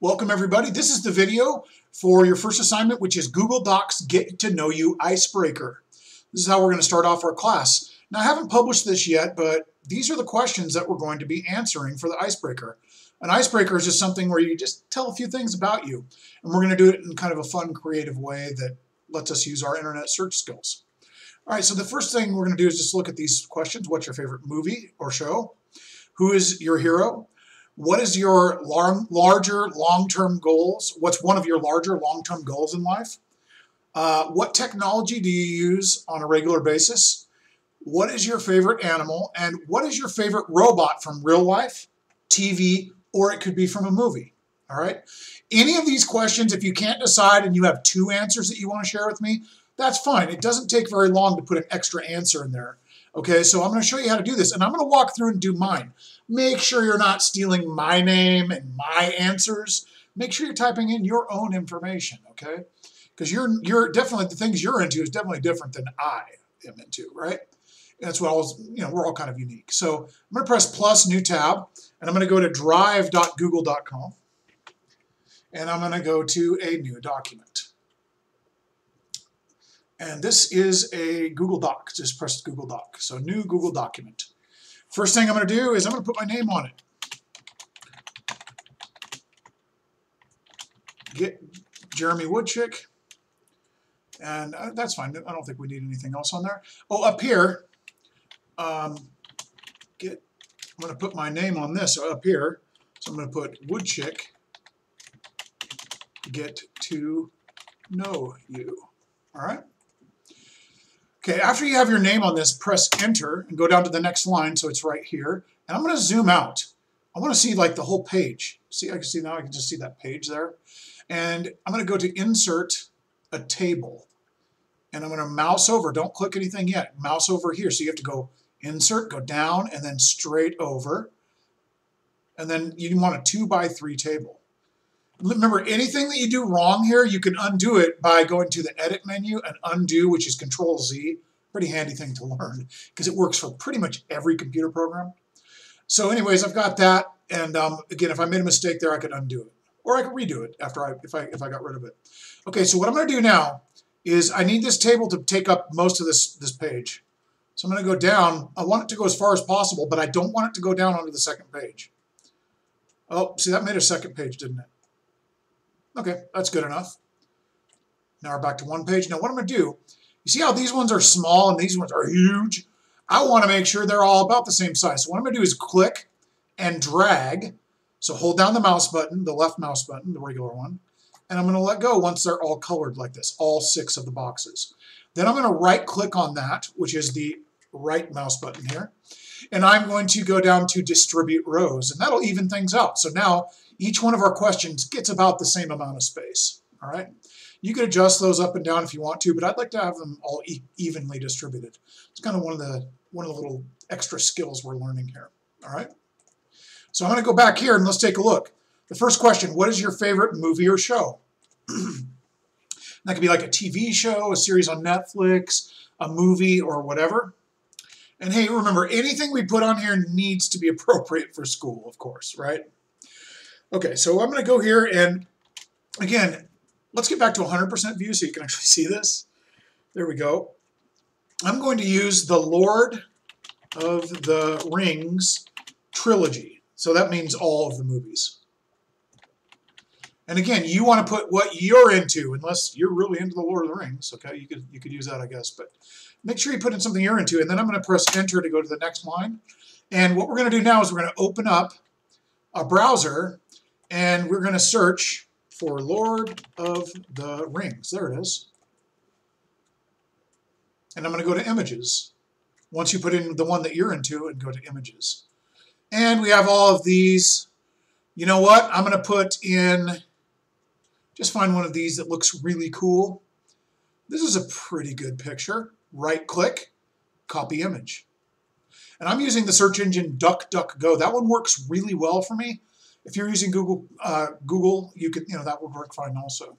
Welcome everybody. This is the video for your first assignment, which is Google Docs Get to Know You Icebreaker. This is how we're going to start off our class. Now I haven't published this yet, but these are the questions that we're going to be answering for the icebreaker. An icebreaker is just something where you just tell a few things about you. And we're going to do it in kind of a fun, creative way that lets us use our internet search skills. All right, so the first thing we're going to do is just look at these questions. What's your favorite movie or show? Who is your hero? What is your larger long-term goals? What's one of your larger long-term goals in life? What technology do you use on a regular basis? What is your favorite animal? And what is your favorite robot from real life, TV, or it could be from a movie? All right. Any of these questions, if you can't decide and you have two answers that you want to share with me, that's fine. It doesn't take very long to put an extra answer in there. Okay, so I'm going to show you how to do this, and I'm going to walk through and do mine. Make sure you're not stealing my name and my answers. Make sure you're typing in your own information, okay? Because you're definitely, the things you're into is definitely different than I am into, right? That's what I was, we're all kind of unique. So I'm going to press plus, new tab, and I'm going to go to drive.google.com, and I'm going to go to a new document. And this is a Google Doc. Just press Google Doc. So new Google document. First thing I'm going to do is I'm going to put my name on it. Get Jeremy Woodchick. And that's fine. I don't think we need anything else on there. Oh, up here, I'm going to put my name on this up here. So I'm going to put Woodchick, get to know you. All right. Okay, after you have your name on this, press enter and go down to the next line, so it's right here. And I'm going to zoom out. I want to see like the whole page. See, I can see now, I can just see that page there. And I'm going to go to insert a table. And I'm going to mouse over. Don't click anything yet. Mouse over here. So you have to go insert, go down, and then straight over. And then you want a 2x3 table. Remember, anything that you do wrong here, you can undo it by going to the edit menu and undo, which is Control-Z. Pretty handy thing to learn because it works for pretty much every computer program. So anyways, I've got that. And again, if I made a mistake there, I could undo it. Or I could redo it after if I got rid of it. Okay, so what I'm going to do now is I need this table to take up most of this page. So I'm going to go down. I want it to go as far as possible, but I don't want it to go down onto the second page. Oh, see, that made a second page, didn't it? Okay, that's good enough. Now we're back to one page. Now what I'm going to do, you see how these ones are small and these ones are huge? I want to make sure they're all about the same size. So what I'm going to do is click and drag. So hold down the mouse button, the left mouse button, the regular one, and I'm going to let go once they're all colored like this, all 6 of the boxes. Then I'm going to right click on that, which is the right mouse button here, and I'm going to go down to distribute rows, and that'll even things out. So now each one of our questions gets about the same amount of space. All right. You can adjust those up and down if you want to, but I'd like to have them all evenly distributed. It's kind of one of the little extra skills we're learning here. All right. So I'm going to go back here and let's take a look. The first question: what is your favorite movie or show? That could be like a TV show, a series on Netflix, a movie, or whatever. And hey, remember, anything we put on here needs to be appropriate for school, of course, right? Okay, so I'm going to go here and, again, let's get back to 100% view so you can actually see this. There we go. I'm going to use the Lord of the Rings trilogy. So that means all of the movies. And again, you want to put what you're into, unless you're really into the Lord of the Rings. Okay, you could use that, I guess. But make sure you put in something you're into. And then I'm going to press enter to go to the next line. And what we're going to do now is we're going to open up a browser. And we're going to search for Lord of the Rings. There it is. And I'm going to go to images. Once you put in the one that you're into and go to images. And we have all of these. You know what? I'm going to put in, just find one of these that looks really cool. This is a pretty good picture. Right click, copy image. And I'm using the search engine DuckDuckGo. That one works really well for me. If you're using Google, you could, that would work fine also.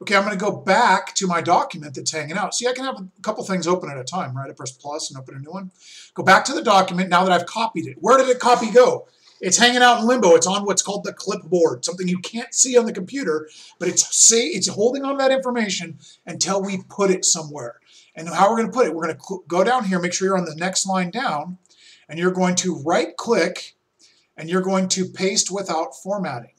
Okay, I'm going to go back to my document that's hanging out. See, I can have a couple things open at a time, right? I press plus and open a new one. Go back to the document now that I've copied it. Where did it copy go? It's hanging out in limbo. It's on what's called the clipboard, something you can't see on the computer, but it's holding on to that information until we put it somewhere. And how we're going to put it, we're going to go down here, make sure you're on the next line down, and you're going to right-click, and you're going to paste without formatting.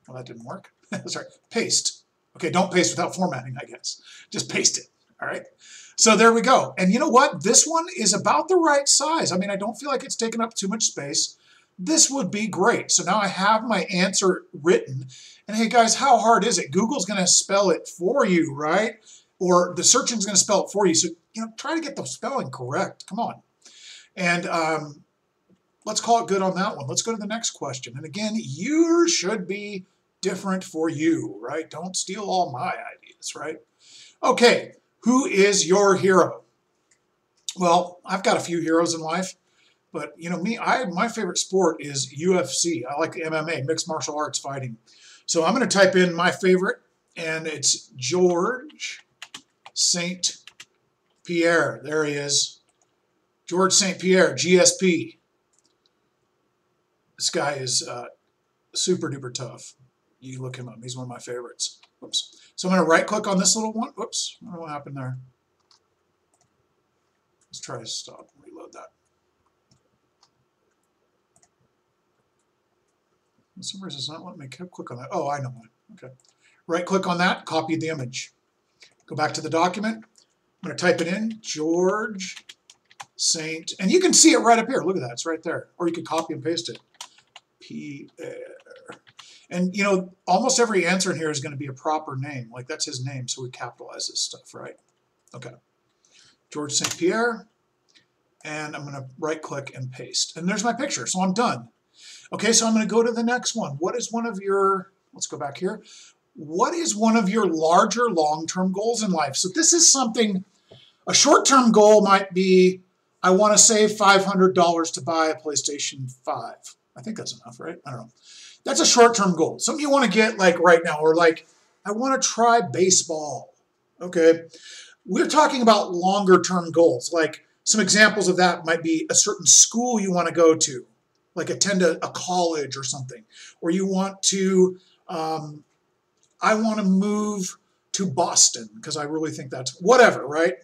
Well, that didn't work. Sorry, paste. Okay, don't paste without formatting, I guess. Just paste it, all right? So there we go. And you know what? This one is about the right size. I mean, I don't feel like it's taking up too much space. This would be great. So now I have my answer written. And hey, guys, how hard is it? Google's going to spell it for you, right? Or the search engine's going to spell it for you. So, try to get the spelling correct. Come on. And let's call it good on that one. Let's go to the next question. And again, yours should be different for you, right? Don't steal all my ideas, right? Okay, who is your hero? Well, I've got a few heroes in life, but my favorite sport is UFC. I like MMA, mixed martial arts fighting. So I'm going to type in my favorite, and it's George St. Pierre. There he is. George St. Pierre, GSP. This guy is super duper tough. You look him up. He's one of my favorites. Whoops. So I'm going to right click on this little one. Whoops. I don't know what happened there. Let's try to stop and reload that. For some reason it's not letting me click on that. Oh, I know why. Okay. Right click on that, copy the image. Go back to the document. I'm going to type it in, George St. And you can see it right up here. Look at that. It's right there. Or you can copy and paste it. Pierre. And, almost every answer in here is going to be a proper name. Like, that's his name, so we capitalize this stuff, right? Okay. George St. Pierre. And I'm going to right-click and paste. And there's my picture, so I'm done. Okay, so I'm going to go to the next one. What is one of your, let's go back here. What is one of your larger long-term goals in life? So this is something, a short-term goal might be, I want to save $500 to buy a PlayStation 5. I think that's enough, right? I don't know. That's a short-term goal. Something you want to get like right now, or like, I want to try baseball. Okay. We're talking about longer-term goals. Like some examples of that might be a certain school you want to go to, like attend a college or something. Or you want to, I want to move to Boston because I really think that's whatever, right?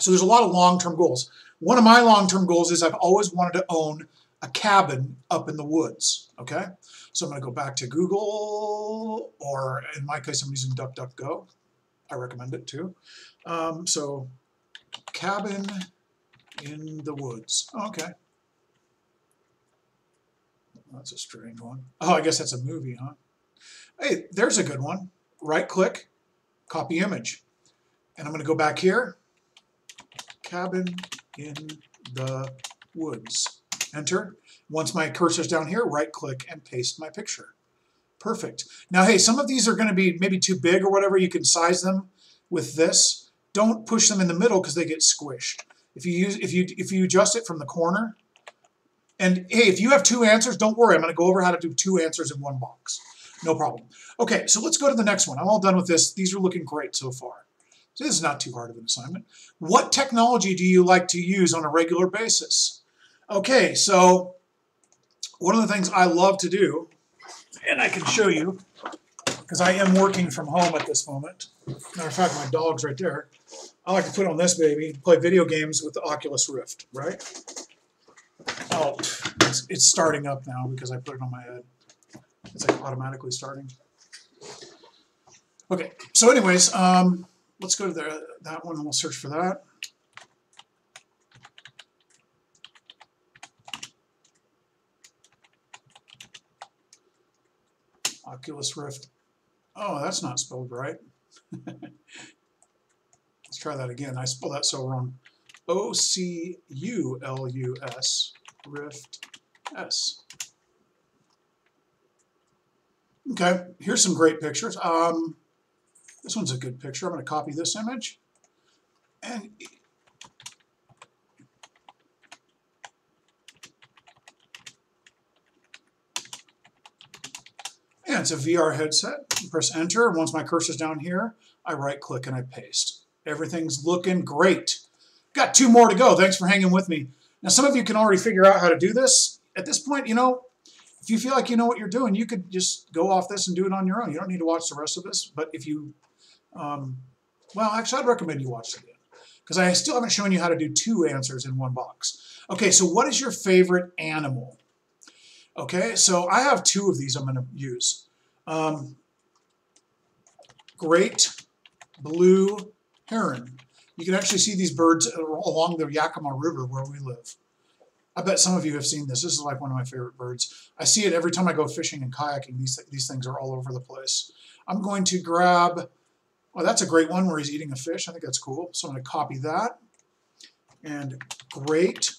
So there's a lot of long-term goals. One of my long-term goals is I've always wanted to own a cabin up in the woods, okay? So I'm going to go back to Google, or in my case, I'm using DuckDuckGo. I recommend it too. So cabin in the woods. Oh, okay. That's a strange one. Oh, I guess that's a movie, huh? Hey, there's a good one. Right-click, copy image. And I'm going to go back here. Cabin in the woods. Enter. Once my cursor's down here, right-click and paste my picture. Perfect. Now, hey, some of these are going to be maybe too big or whatever. You can size them with this. Don't push them in the middle because they get squished. If you adjust it from the corner, and hey, if you have two answers, don't worry. I'm going to go over how to do two answers in one box. No problem. Okay, so let's go to the next one. I'm all done with this. These are looking great so far. So this is not too hard of an assignment. What technology do you like to use on a regular basis? Okay, so one of the things I love to do, and I can show you, because I am working from home at this moment. Matter of fact, my dog's right there. I like to put on this baby and play video games with the Oculus Rift, right? Oh, it's starting up now because I put it on my head. It's like automatically starting. Okay, so anyways, let's go to that one and we'll search for that. Oculus Rift. Oh, that's not spelled right. Let's try that again. I spelled that so wrong. O-C-U-L-U-S, Rift S. Okay, here's some great pictures. This one's a good picture. I'm going to copy this image. And yeah, it's a VR headset. You press enter. Once my cursor's down here, I right click and I paste. Everything's looking great. Got two more to go. Thanks for hanging with me. Now, some of you can already figure out how to do this. At this point, you know, if you feel like you know what you're doing, you could just go off this and do it on your own. You don't need to watch the rest of this. But if you, well, actually, I'd recommend you watch it again, because I still haven't shown you how to do 2 answers in one box. Okay, so what is your favorite animal? Okay, so I have 2 of these I'm going to use. Great blue heron. You can actually see these birds along the Yakima River where we live. I bet some of you have seen this. This is like one of my favorite birds. I see it every time I go fishing and kayaking. These things are all over the place. I'm going to grab, well, that's a great one where he's eating a fish. I think that's cool. So I'm going to copy that. And great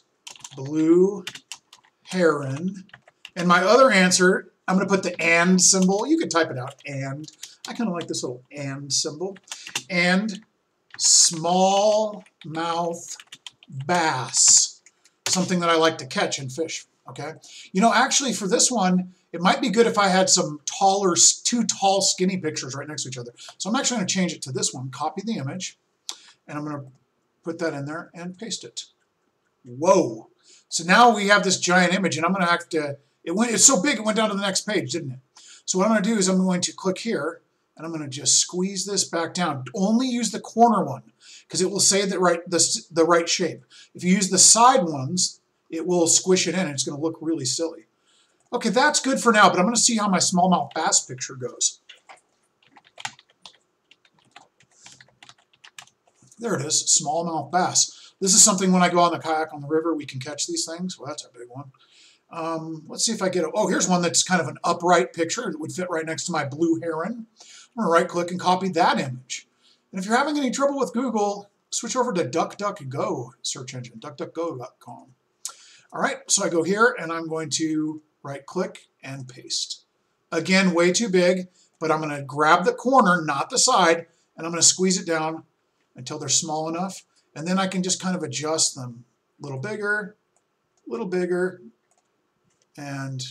blue heron. And my other answer, I'm going to put the and symbol. You could type it out, and. I kind of like this little and symbol. And smallmouth bass. Something that I like to catch and fish, okay? You know, actually for this one, it might be good if I had some taller, 2 tall, skinny pictures right next to each other. So I'm actually going to change it to this one, copy the image, and I'm going to put that in there and paste it. Whoa. So now we have this giant image, and I'm going to have to, it's so big it went down to the next page, didn't it? So what I'm going to do is I'm going to click here, and I'm going to just squeeze this back down. Only use the corner one, because it will say the right shape. If you use the side ones, it will squish it in, and it's going to look really silly. Okay, that's good for now, but I'm going to see how my smallmouth bass picture goes. There it is, smallmouth bass. This is something when I go on the kayak on the river, we can catch these things. Well, that's a big one. Let's see if I get a, oh, here's one that's kind of an upright picture. It would fit right next to my blue heron. I'm going to right-click and copy that image. And if you're having any trouble with Google, switch over to DuckDuckGo search engine, duckduckgo.com. All right, so I go here, and I'm going to right-click and paste. Again, way too big, but I'm going to grab the corner, not the side, and I'm going to squeeze it down until they're small enough. And then I can just kind of adjust them a little bigger, and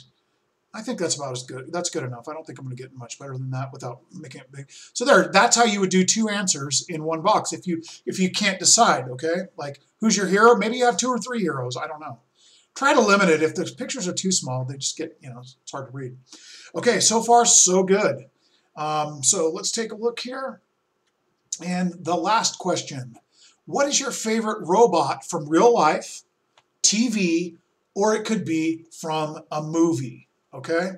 I think that's about as good. That's good enough. I don't think I'm going to get much better than that without making it big. So there, that's how you would do 2 answers in one box if you can't decide, okay? Like, who's your hero? Maybe you have 2 or 3 heroes. I don't know. Try to limit it. If the pictures are too small, they just get, you know, it's hard to read. Okay, so far so good. So let's take a look here. And the last question. What is your favorite robot from real life, TV, or it could be from a movie? Okay,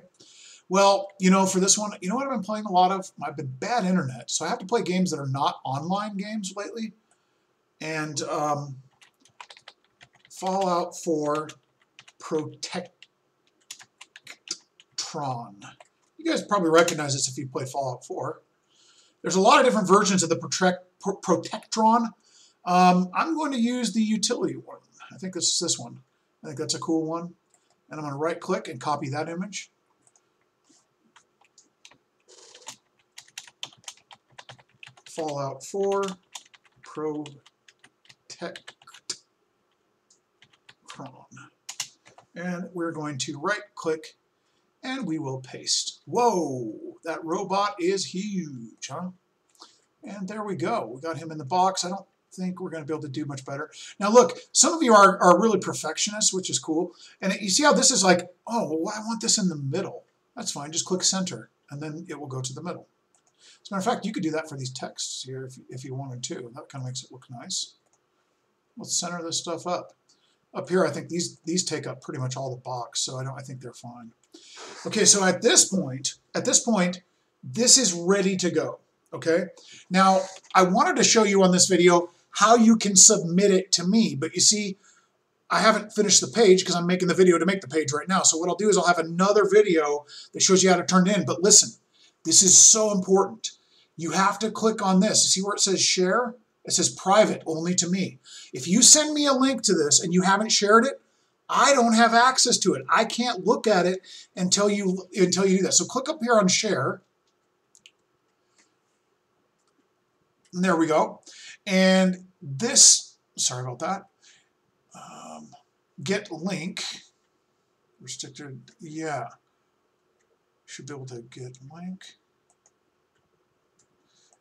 well, you know, for this one, you know what I've been playing a lot of? I've been bad internet, so I have to play games that are not online games lately. And Fallout 4 Protectron. You guys probably recognize this if you play Fallout 4. There's a lot of different versions of the Protectron. I'm going to use the utility one. I think this is this one. I think that's a cool one. And I'm going to right-click and copy that image. Fallout 4 Protectron. And we're going to right-click, and we will paste. Whoa, that robot is huge, huh? And there we go. We got him in the box. I don't think we're going to be able to do much better. Now look, some of you are really perfectionists, which is cool. And you see how this is like, oh, well, I want this in the middle. That's fine. Just click center, and then it will go to the middle. As a matter of fact, you could do that for these texts here if you wanted to. That kind of makes it look nice. Let's center this stuff up. Up here, I think these take up pretty much all the box, so I think they're fine. Okay, so at this point, this is ready to go. Okay. Now, I wanted to show you on this video how you can submit it to me, but you see, I haven't finished the page because I'm making the video to make the page right now. So what I'll do is I'll have another video that shows you how to turn it in. But listen, this is so important. You have to click on this. See where it says share? It says private, only to me. If you send me a link to this and you haven't shared it, I don't have access to it. I can't look at it until you do that. So click up here on share. And there we go. And this, sorry about that. Get link, restricted, yeah. Should be able to get link.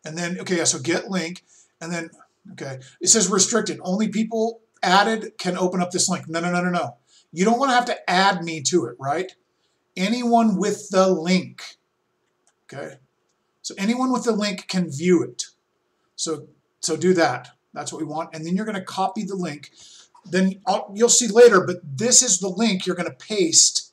And then, okay, yeah, so get link. And then, okay, it says restricted. Only people added can open up this link. No, no, no, no, no. You don't want to have to add me to it, right? Anyone with the link, okay? So anyone with the link can view it. So do that. That's what we want. And then you're going to copy the link. Then you'll see later, but this is the link you're going to paste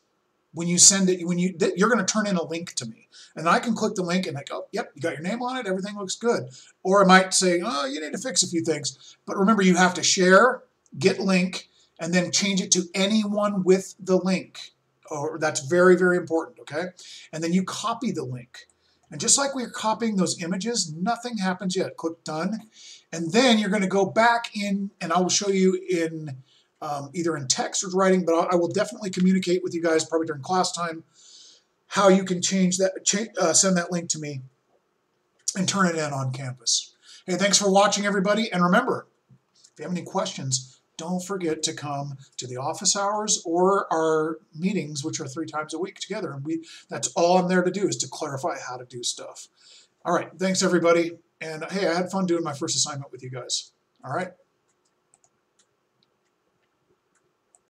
when you send it. You're going to turn in a link to me. And I can click the link and I go, yep, you got your name on it. Everything looks good. Or I might say, oh, you need to fix a few things. But remember, you have to share, get link, and then change it to anyone with the link. Oh, that's very, very important, okay? And then you copy the link. And just like we're copying those images, nothing happens yet. Click done. And then you're going to go back in, and I will show you in either in text or writing, but I will definitely communicate with you guys probably during class time how you can change that, send that link to me and turn it in on campus. Hey, thanks for watching, everybody. And remember, if you have any questions, don't forget to come to the office hours or our meetings, which are 3 times a week together. And that's all I'm there to do, is to clarify how to do stuff. All right, thanks, everybody. And hey, I had fun doing my first assignment with you guys. All right.